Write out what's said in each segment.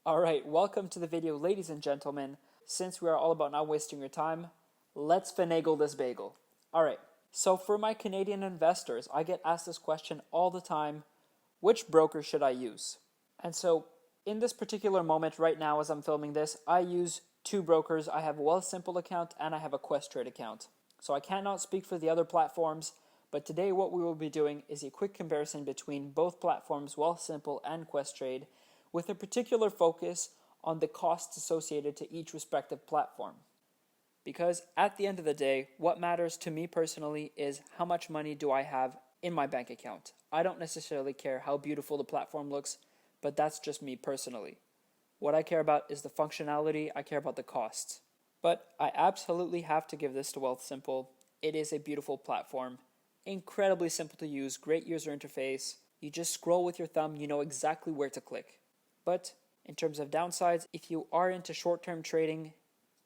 Alright, welcome to the video, ladies and gentlemen. Since we are all about not wasting your time, let's finagle this bagel. Alright, so for my Canadian investors, I get asked this question all the time: which broker should I use? And so, in this particular moment right now as I'm filming this, I use two brokers. I have a Wealthsimple account and I have a Questrade account. So I cannot speak for the other platforms, but today what we will be doing is a quick comparison between both platforms, Wealthsimple and Questrade, with a particular focus on the costs associated to each respective platform. Because at the end of the day, what matters to me personally is how much money do I have in my bank account. I don't necessarily care how beautiful the platform looks, but that's just me personally. What I care about is the functionality, I care about the costs. But I absolutely have to give this to Wealthsimple. It is a beautiful platform, incredibly simple to use, great user interface. You just scroll with your thumb, you know exactly where to click. But in terms of downsides, if you are into short-term trading,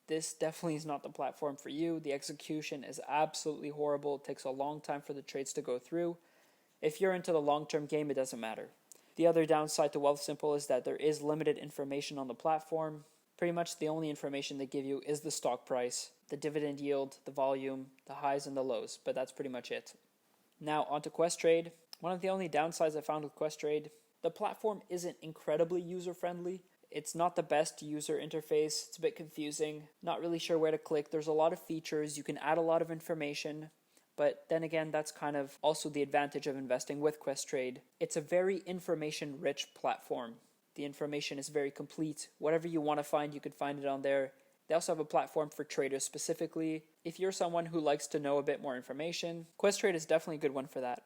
this definitely is not the platform for you. The execution is absolutely horrible. It takes a long time for the trades to go through. If you're into the long-term game, it doesn't matter. The other downside to Wealthsimple is that there is limited information on the platform. Pretty much the only information they give you is the stock price, the dividend yield, the volume, the highs and the lows, but that's pretty much it. Now onto Questrade. One of the only downsides I found with Questrade, the platform isn't incredibly user-friendly. It's not the best user interface. It's a bit confusing. Not really sure where to click. There's a lot of features. You can add a lot of information. But then again, that's kind of also the advantage of investing with Questrade. It's a very information-rich platform. The information is very complete. Whatever you want to find, you can find it on there. They also have a platform for traders specifically. If you're someone who likes to know a bit more information, Questrade is definitely a good one for that.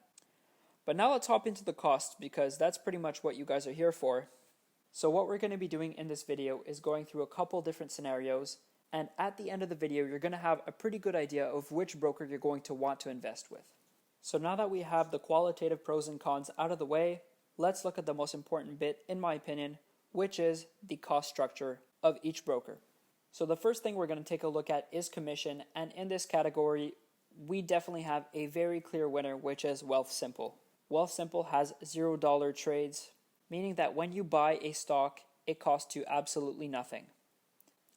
But now let's hop into the costs, because that's pretty much what you guys are here for. So what we're going to be doing in this video is going through a couple different scenarios, and at the end of the video you're going to have a pretty good idea of which broker you're going to want to invest with. So now that we have the qualitative pros and cons out of the way, let's look at the most important bit, in my opinion, which is the cost structure of each broker. So the first thing we're going to take a look at is commission, and in this category we definitely have a very clear winner, which is Wealthsimple. Wealthsimple has $0 trades, meaning that when you buy a stock, it costs you absolutely nothing.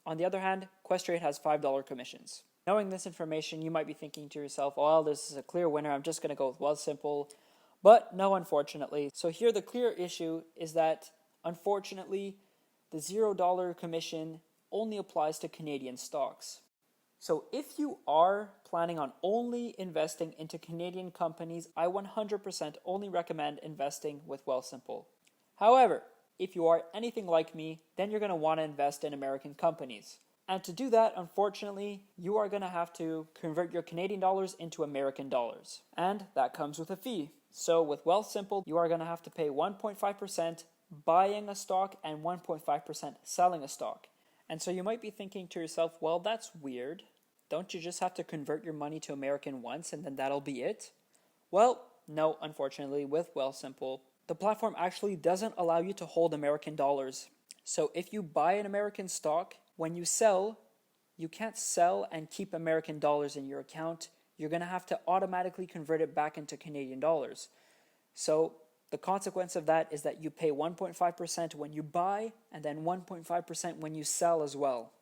On the other hand, Questrade has $5 commissions. Knowing this information, you might be thinking to yourself, well, this is a clear winner, I'm just going to go with Wealthsimple. But no, unfortunately. So here the clear issue is that, unfortunately, the $0 commission only applies to Canadian stocks. So if you are planning on only investing into Canadian companies, I 100% only recommend investing with Wealthsimple. However, if you are anything like me, then you're going to want to invest in American companies. And to do that, unfortunately, you are going to have to convert your Canadian dollars into American dollars. And that comes with a fee. So with Wealthsimple, you are going to have to pay 1.5% buying a stock and 1.5% selling a stock. And so you might be thinking to yourself, well, that's weird. Don't you just have to convert your money to American once and then that'll be it? Well, no, unfortunately, with Wealthsimple, the platform actually doesn't allow you to hold American dollars. So if you buy an American stock, when you sell, you can't sell and keep American dollars in your account. You're going to have to automatically convert it back into Canadian dollars. So the consequence of that is that you pay 1.5% when you buy and then 1.5% when you sell as well.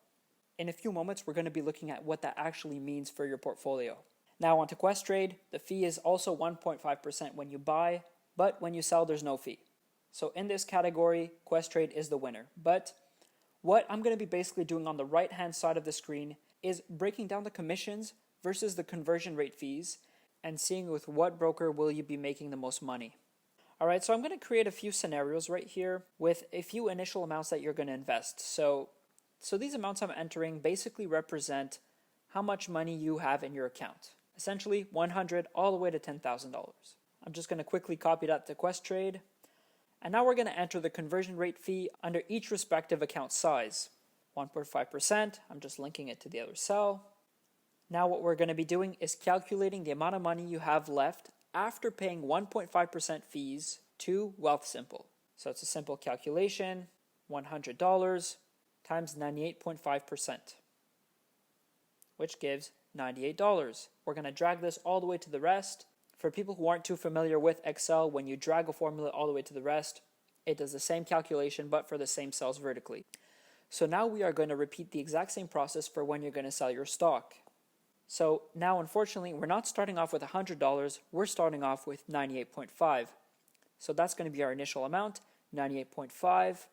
In a few moments, we're going to be looking at what that actually means for your portfolio. Now onto Questrade. The fee is also 1.5% when you buy, but when you sell, there's no fee. So in this category, Questrade is the winner. But what I'm going to be basically doing on the right-hand side of the screen is breaking down the commissions versus the conversion rate fees and seeing with what broker will you be making the most money. Alright, so I'm going to create a few scenarios right here with a few initial amounts that you're going to invest. So these amounts I'm entering basically represent how much money you have in your account. Essentially $100 all the way to $10,000. I'm just going to quickly copy that to Questrade. And now we're going to enter the conversion rate fee under each respective account size. 1.5%, I'm just linking it to the other cell. Now what we're going to be doing is calculating the amount of money you have left after paying 1.5% fees to Wealthsimple. So it's a simple calculation, $100 times 98.5%, which gives $98. We're going to drag this all the way to the rest. For people who aren't too familiar with Excel, when you drag a formula all the way to the rest, it does the same calculation but for the same cells vertically. So now we are going to repeat the exact same process for when you're going to sell your stock. So now unfortunately we're not starting off with $100, we're starting off with 98.5. So that's going to be our initial amount, 98.5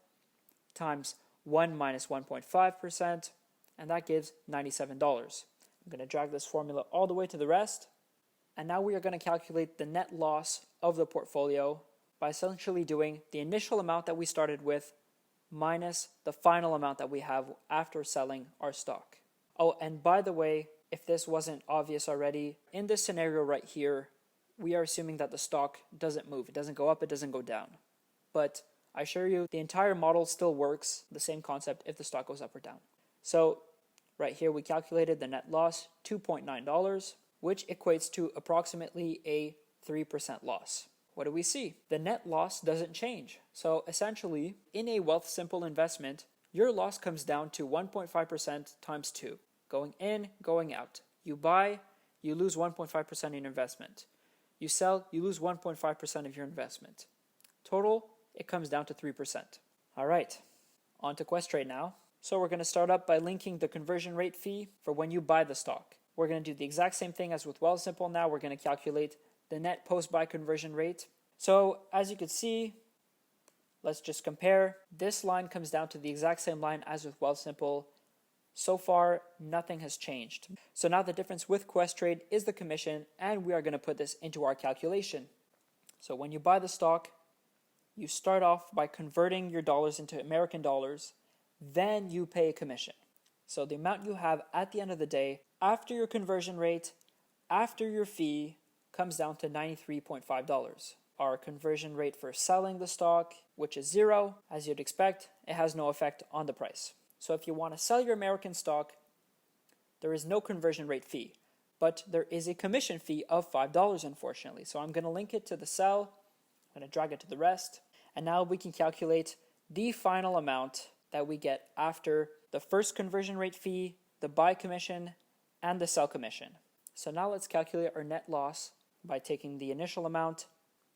times 1 minus 1.5%, and that gives $97. I'm going to drag this formula all the way to the rest, and now we are going to calculate the net loss of the portfolio by essentially doing the initial amount that we started with minus the final amount that we have after selling our stock. Oh, and by the way, if this wasn't obvious already, in this scenario right here, we are assuming that the stock doesn't move. It doesn't go up, it doesn't go down. But I assure you, the entire model still works, the same concept if the stock goes up or down. So right here we calculated the net loss, $2.9, which equates to approximately a 3% loss. What do we see? The net loss doesn't change. So essentially, in a Wealthsimple investment, your loss comes down to 1.5% times 2. Going in, going out. You buy, you lose 1.5% in your investment. You sell, you lose 1.5% of your investment. Total, it comes down to 3%. All right, on to Questrade now. So we're going to start up by linking the conversion rate fee for when you buy the stock. We're going to do the exact same thing as with Wealthsimple now. We're going to calculate the net post-buy conversion rate. So as you can see, let's just compare. This line comes down to the exact same line as with Wealthsimple. So far, nothing has changed. So now the difference with Questrade is the commission, and we are going to put this into our calculation. So when you buy the stock, you start off by converting your dollars into American dollars, then you pay a commission. So the amount you have at the end of the day, after your conversion rate, after your fee, comes down to $93.5. Our conversion rate for selling the stock, which is 0, as you'd expect, it has no effect on the price. So if you want to sell your American stock, there is no conversion rate fee, but there is a commission fee of $5, unfortunately. So I'm going to link it to the sell, I'm going to drag it to the rest, and now we can calculate the final amount that we get after the first conversion rate fee, the buy commission, and the sell commission. So now let's calculate our net loss by taking the initial amount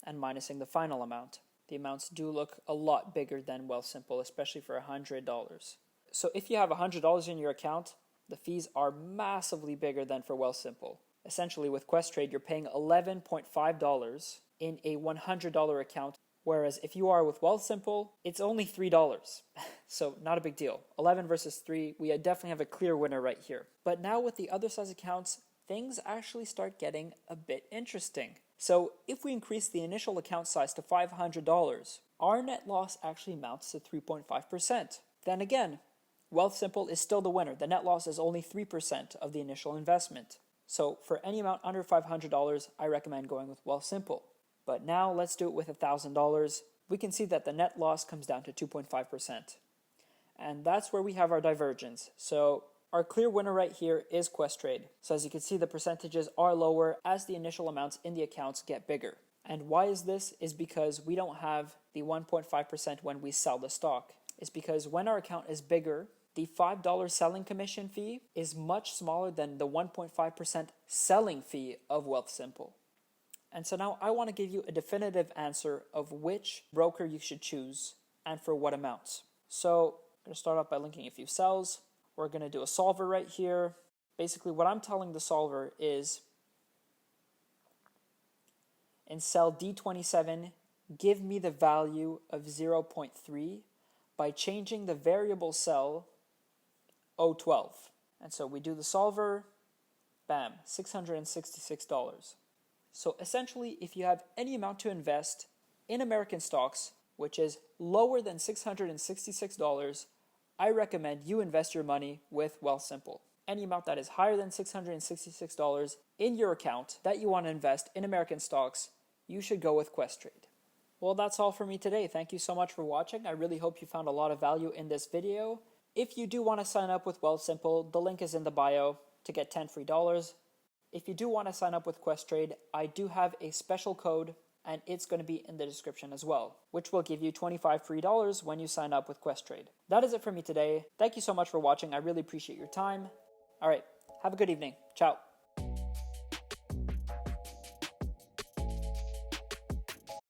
and minusing the final amount. The amounts do look a lot bigger than Wealthsimple, especially for $100. So if you have $100 in your account, the fees are massively bigger than for Wealthsimple. Essentially with Questrade, you're paying $11.5 in a $100 account, whereas if you are with Wealthsimple, it's only $3. So not a big deal. 11 versus 3, we definitely have a clear winner right here. But now with the other size accounts, things actually start getting a bit interesting. So if we increase the initial account size to $500, our net loss actually amounts to 3.5%. Then again, Wealthsimple is still the winner. The net loss is only 3% of the initial investment. So for any amount under $500, I recommend going with Wealthsimple. But now let's do it with $1,000. We can see that the net loss comes down to 2.5%. And that's where we have our divergence. So our clear winner right here is Questrade. So as you can see, the percentages are lower as the initial amounts in the accounts get bigger. And why is this? Is because we don't have the 1.5% when we sell the stock. It's because when our account is bigger, the $5 selling commission fee is much smaller than the 1.5% selling fee of Wealthsimple. And so now I want to give you a definitive answer of which broker you should choose and for what amounts. So I'm going to start off by linking a few cells. We're going to do a solver right here. Basically what I'm telling the solver is in cell D27, give me the value of 0.3 by changing the variable cell O12. And so we do the solver, bam, $666. So essentially, if you have any amount to invest in American stocks, which is lower than $666, I recommend you invest your money with Wealthsimple. Any amount that is higher than $666 in your account that you want to invest in American stocks, you should go with Questrade. Well, that's all for me today. Thank you so much for watching. I really hope you found a lot of value in this video. If you do want to sign up with Wealthsimple, the link is in the bio to get 10 free dollars. If you do want to sign up with Questrade, I do have a special code, and it's going to be in the description as well, which will give you 25 free dollars when you sign up with Questrade. That is it for me today. Thank you so much for watching. I really appreciate your time. All right, have a good evening. Ciao.